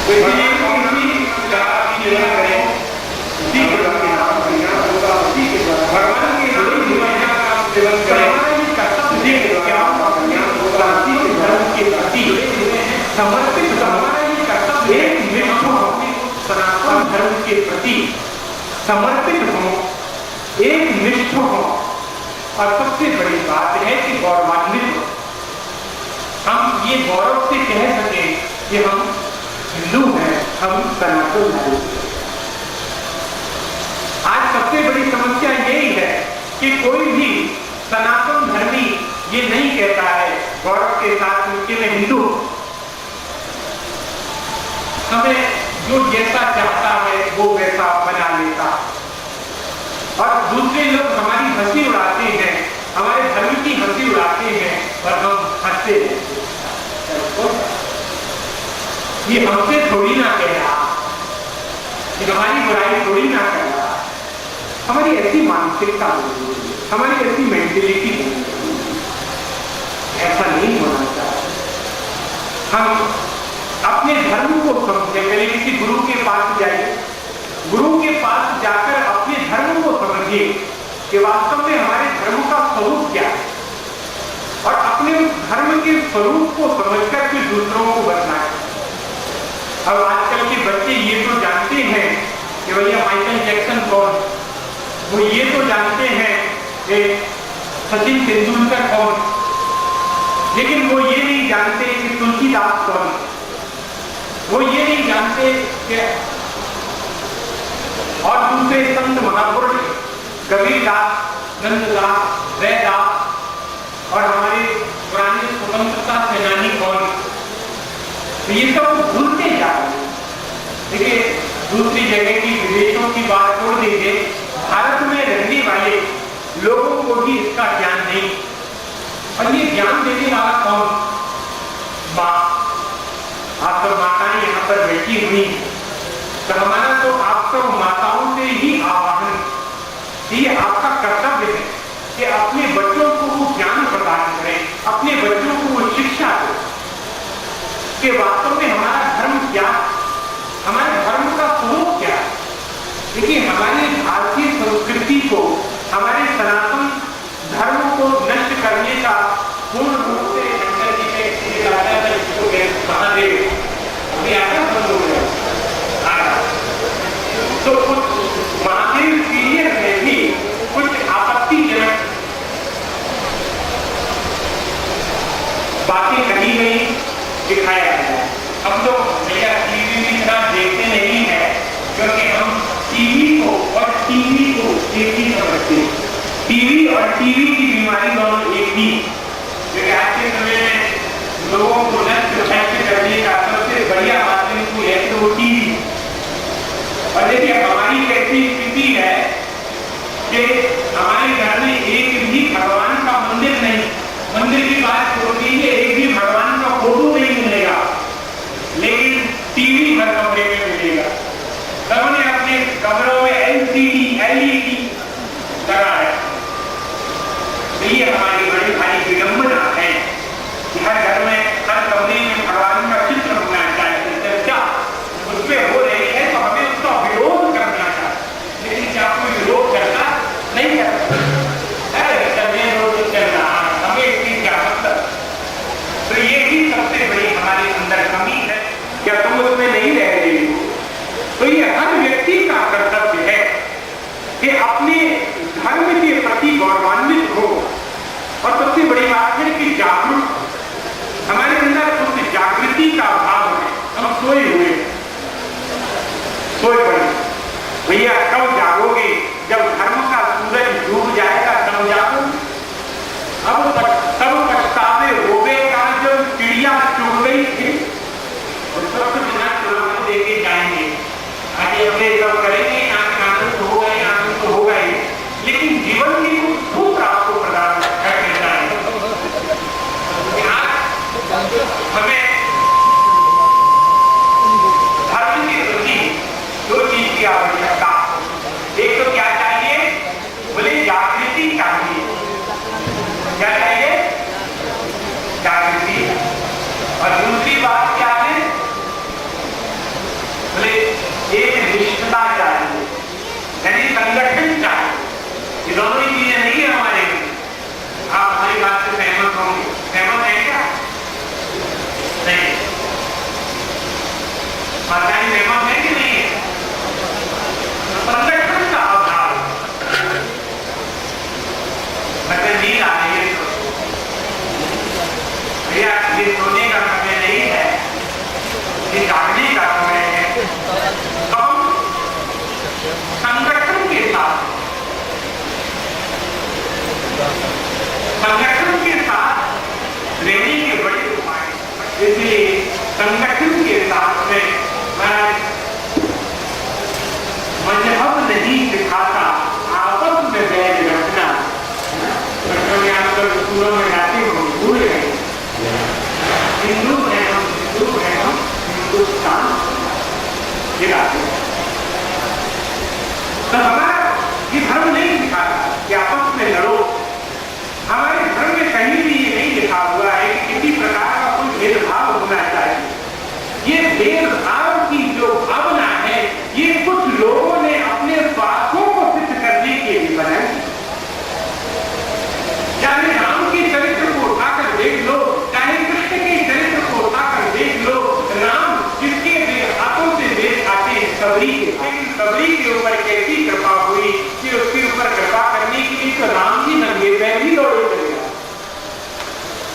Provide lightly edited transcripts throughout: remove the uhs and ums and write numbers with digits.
तो इसलिए किसी जात की सेवा करें, उसी भगवान के नाम कल्याण होगा, उसी के द्वारा भगवान के नाम सेवा का सेवन करें, उसी के द्वारा कल्याण होगा, उसी के धर्म के प्रति समर्पित हमारा ये कर्तव्य है कि सनातन धर्म के प्रति समर्पित हो, एक निष्ठ हो। और सबसे बड़ी बात है कि गौरवान्वित हो, हम ये गौरव से कह सके कि हम हिंदू हैं, हम सनातन धर्म। आज सबसे बड़ी समस्या यही है कि कोई भी सनातन धर्मी ये नहीं कहता है गौरव के साथ कि मैं हिंदू। हमें जो जैसा चाहता है वो वैसा बना लेता, और दूसरे लोग हमारी हंसी उड़ाते हैं, हमारे धर्म की हंसी उड़ाते हैं और हम हंसते हैं। ये हमसे थोड़ी ना कह रहा, ये हमारी बुराई थोड़ी ना कर रहा। हमारी ऐसी मानसिकता होनी चाहिए, हमारी ऐसी मेंटेलिटी होनी चाहिए, ऐसा नहीं होना चाहिए। हम अपने धर्म को समझे, पहले किसी गुरु के पास जाइए, गुरु के पास जाकर अपने धर्म को समझिए कि वास्तव में हमारे धर्म का स्वरूप क्या है, और अपने धर्म के स्वरूप को समझकर फिर दूसरों को बताएं। अब आजकल के बच्चे ये तो जानते हैं कि भैया माइकल जैक्सन कौन, वो ये तो जानते हैं कि सचिन तेंदुलकर कौन, लेकिन वो ये नहीं जानते कि तुलसीदास कौन, वो ये नहीं जानते कि और दूसरे संत महापुरुष कबीरदास, नंददास, रैदास और हमारे पुराने स्वतंत्रता सेनानी कौन, तो ये सब भूलते जा रहे हैं। देखिए, दूसरी जगह की विदेशों की बात छोड़ दीजिए, भारत में रहने वाले लोगों को भी इसका ज्ञान नहीं। और ये ज्ञान देने वाला कौन? माँ। आप सब माताएं यहाँ पर बैठी हुई, तो हमारा तो आप सब माताओं से ही आवाहन, ये आपका कर्तव्य है कि अपने बच्चों को वो ज्ञान प्रदान करें, अपने बच्चों को वो शिक्षा दें कि वास्तव में हमारा धर्म क्या, हमारे धर्म का स्वरूप क्या है। देखिए, हमारी भारतीय संस्कृति को, हमारे सनातन धर्म को नष्ट करने का पूर्ण रूप से शंकर जी के महादेव अभी आकर बंद हो गया। तो कुछ महादेव पीरियड में भी कुछ आपत्तिजनक बातें कही नहीं दिखाया है। हम लोग भैया टीवी की तरह देखते नहीं है, क्योंकि हम टीवी को और टीवी को एक ही समझते हैं। टीवी और टीवी की बीमारी दोनों एक ही, क्योंकि आज के समय में लोगों को नष्ट करने का सबसे बढ़िया माध्यम कोई है तो वो टीवी। और देखिए, हमारी कैसी स्थिति है कि हमारे घर में एक भी भगवान का मंदिर नहीं, मंदिर की बात छोड़ दीजिए, एक भी भगवान का फोटो नहीं मिलेगा, लेकिन टीवी हर कमरे में मिलेगा। सबने अपने कमरों में एलसीडी, एलईडी लगा है। तो ये हमारी बड़ी भारी विडंबना है कि हर घर में, हर कमरे में भगवान का चित्र होना चाहिए। चर्चा उस पर हो रही है तो हमें उसका विरोध करना चाहिए, लेकिन क्या कोई विरोध करता नहीं करता? चल रहा है, हमें इसकी क्या मतलब? तो ये भी सबसे बड़ी हमारे अंदर कमी है, क्या तुम उसमें नहीं रह रही हो? तो ये हर व्यक्ति का कर्तव्य है कि अपने धर्म के प्रति गौरवान्वित हो। और सबसे बड़ी बात है कि जागरूक, हमारे अंदर उस जागृति का भाव है। हम सोए हुए, सोए पड़े, भैया कब जागोगे? जब धर्म का सूरज डूब जाएगा तब जागो। अब तब पछतावे होवे का जब चिड़िया चुग गई थी, उस वक्त बिना चुनाव देके जाएंगे, आगे अपने सब करेंगे, आनंद हो गए, आनंद हो गए, लेकिन जीवन की कुछ खूब आपको प्रदान कर देता है। हमें धर्म के प्रति दो चीज की आवश्यकता, एक तो क्या चाहिए? बोले जागृति चाहिए। क्या चाहिए? जागृति। और दूसरी बात क्या है? ये जागने का समय है। तो हम संगठन के साथ रहने के बड़े उपाय, इसलिए संगठन के साथ में मजहब नहीं दिखाता, आपस में बैर रखना। में आजकल स्कूलों में जाते हो भूल गए, हिंदू है हम, हिंदू है हम, हिंदुस्तान गिराते। तो हमारा ये धर्म नहीं दिखाता कि आपस में लड़ो। हमारे धर्म में कहीं भी ये नहीं लिखा हुआ है कि किसी प्रकार का कोई भेदभाव होना चाहिए। ये भेदभाव की जो भावना है, ये कुछ लोगों ने अपने स्वार्थों को सिद्ध करने के लिए बनाई। चाहे राम के चरित्र को उठाकर देख लो, चाहे कृष्ण के चरित्र को उठाकर देख लो, राम जिसके हाथों से देश आते हैं सबरी के, सबरी के ऊपर कैसी कृपा हुई कि उसके ऊपर कृपा करने के लिए तो राम जी नंगे पैर ही दौड़े चले गए।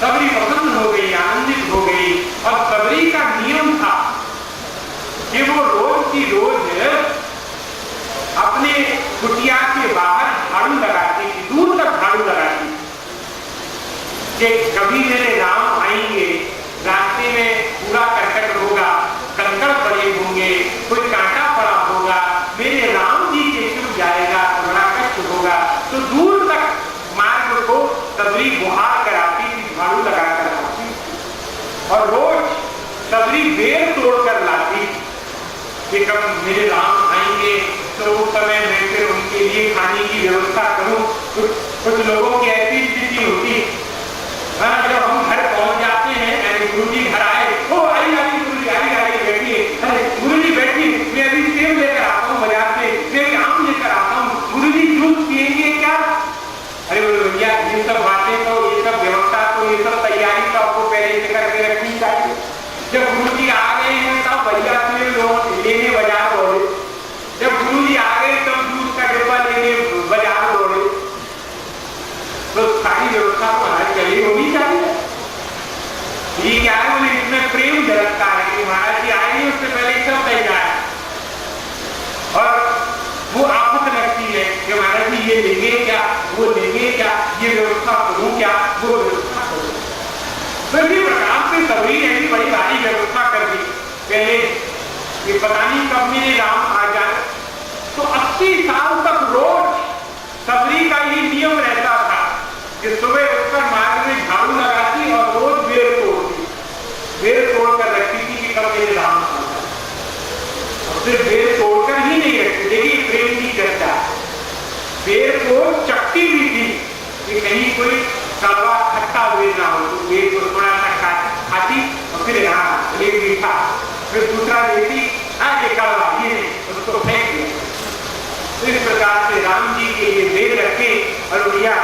सबरी प्रसन्न हो गई, आनंदित हो गई। और सबरी का नियम था कि वो रोज की रोज अपने कुटिया के बाहर झाड़ू लगाती थी, दूर तक झाड़ू लगाती थी कि कभी मेरे राम आएंगे, रास्ते में पूरा करकट होगा, कंकड़ पड़े होंगे, कोई कांटा पड़ा होगा, मेरे राम जी के छूट जाएगा तो बड़ा कष्ट होगा। तो दूर तक मार्ग को सबरी गुहार कराती थी, झाड़ू लगा कर आती। और रोज सबरी बेर तोड़कर लाती कि कब मेरे राम आएंगे तो उस समय मैं फिर उनके लिए खाने की व्यवस्था करूं। कुछ लोगों की ऐसी स्थिति होती, जब हम घर पहुंच जाते हैं, गुरु जी घर आए, ओ आई गुरु जी आई बैठिए, अरे गुरु जी बैठिए, मैं अभी सेब लेकर आता हूँ बाजार से, मैं अभी आम लेकर आता हूँ, गुरु जी जूस पिएंगे क्या? अरे भैया ये सब बातें तो, ये सब व्यवस्था तो, ये सब तैयारी तो आपको पहले से करके रखनी चाहिए। जब गुरु जी आ गए हैं तब भैया से लोग लेने बाजार दौड़े, जब गुरु जी आ गए तब जूस का डिब्बा लेने बाजार दौड़े। तो सारी व्यवस्था तो हमारी चली होनी चाहिए। ये क्या है, बोले इसमें प्रेम झलकता है कि महाराज जी आएंगे उससे पहले सब तैयार है। और वो आफत लगती है कि महाराज जी ये लेंगे क्या, वो लेंगे क्या, ये व्यवस्था करूं क्या, वो व्यवस्था करूं। तो इसी प्रकार से सभी ने भी बड़ी भारी व्यवस्था कर दी। पहले ये पता नहीं कब मेरे राम आ जाए, तो 80 साल तक रोज सबरी का ही नियम रहता था कि सुबह उठकर मार्ग में झाड़ू लगाती और रोज बेर तोड़ती, बेर तोड़कर रखती थी कि कब मेरे राम आ जाए। और सिर्फ बेर तोड़कर ही नहीं रखती, देखिए प्रेम की चर्चा, बेर को चकती भी थी कि कहीं कोई कड़वा खट्टा बेर ना हो, तो बेर को थोड़ा सा खाती और फिर हाँ एक मीठा, फिर दूसरा लेती, हाँ ये कड़वा, ये नहीं, उसको फेंक दिया। इस प्रकार से राम जी के लिए बेर रखे। और भैया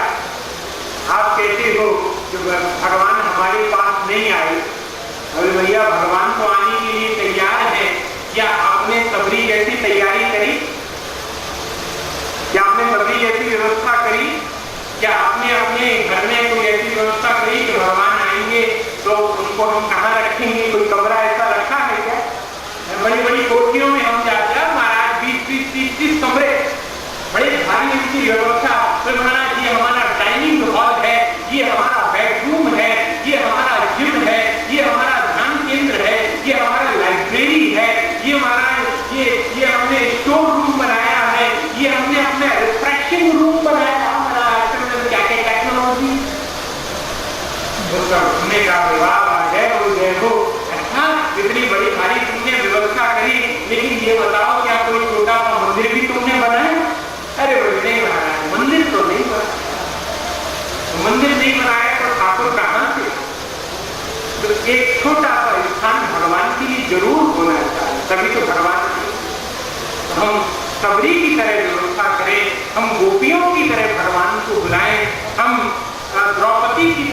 आप कहते हो कि भगवान हमारे पास नहीं आए, और भैया भगवान तो आने के लिए तैयार है। क्या आपने सबरी जैसी तैयारी करी? क्या आपने सबरी जैसी व्यवस्था करी? क्या आपने अपने घर में कोई ऐसी व्यवस्था करी कि भगवान आएंगे तो उनको हम कहाँ रखेंगे? कोई कमरा ऐसा रखा है क्या? बड़ी बड़ी कोठियों में हम जाते हैं, महाराज 20-30 कमरे, बड़े भारी इनकी व्यवस्था। तो महाराज ये हमारा डाइनिंग हॉल है, ये हमारा बेडरूम है, ये हमारा जिम है, ये हमारा ध्यान केंद्र है, ये हमारा लाइब्रेरी है, ये महाराज ये हमने स्टोर रूम बनाया है, ये हमने अपना रिफ्रेशिंग रूम बनाया है। क्या क्या टेक्नोलॉजी घूमने का विभाग है, वो देखो अच्छा इतनी बड़ी भारी तुमने व्यवस्था करी, लेकिन ये बताओ क्या कोई छोटा सा मंदिर भी तुमने बनाया? अरे बोले नहीं बनाया, मंदिर तो नहीं बनाया। मंदिर नहीं बनाया तो ठाकुर कहाँ से? तो एक छोटा सा स्थान भगवान के लिए जरूर होना चाहिए, तभी तो भगवान हम सबरी की तरह व्यवस्था करें, हम गोपियों की तरह भगवान को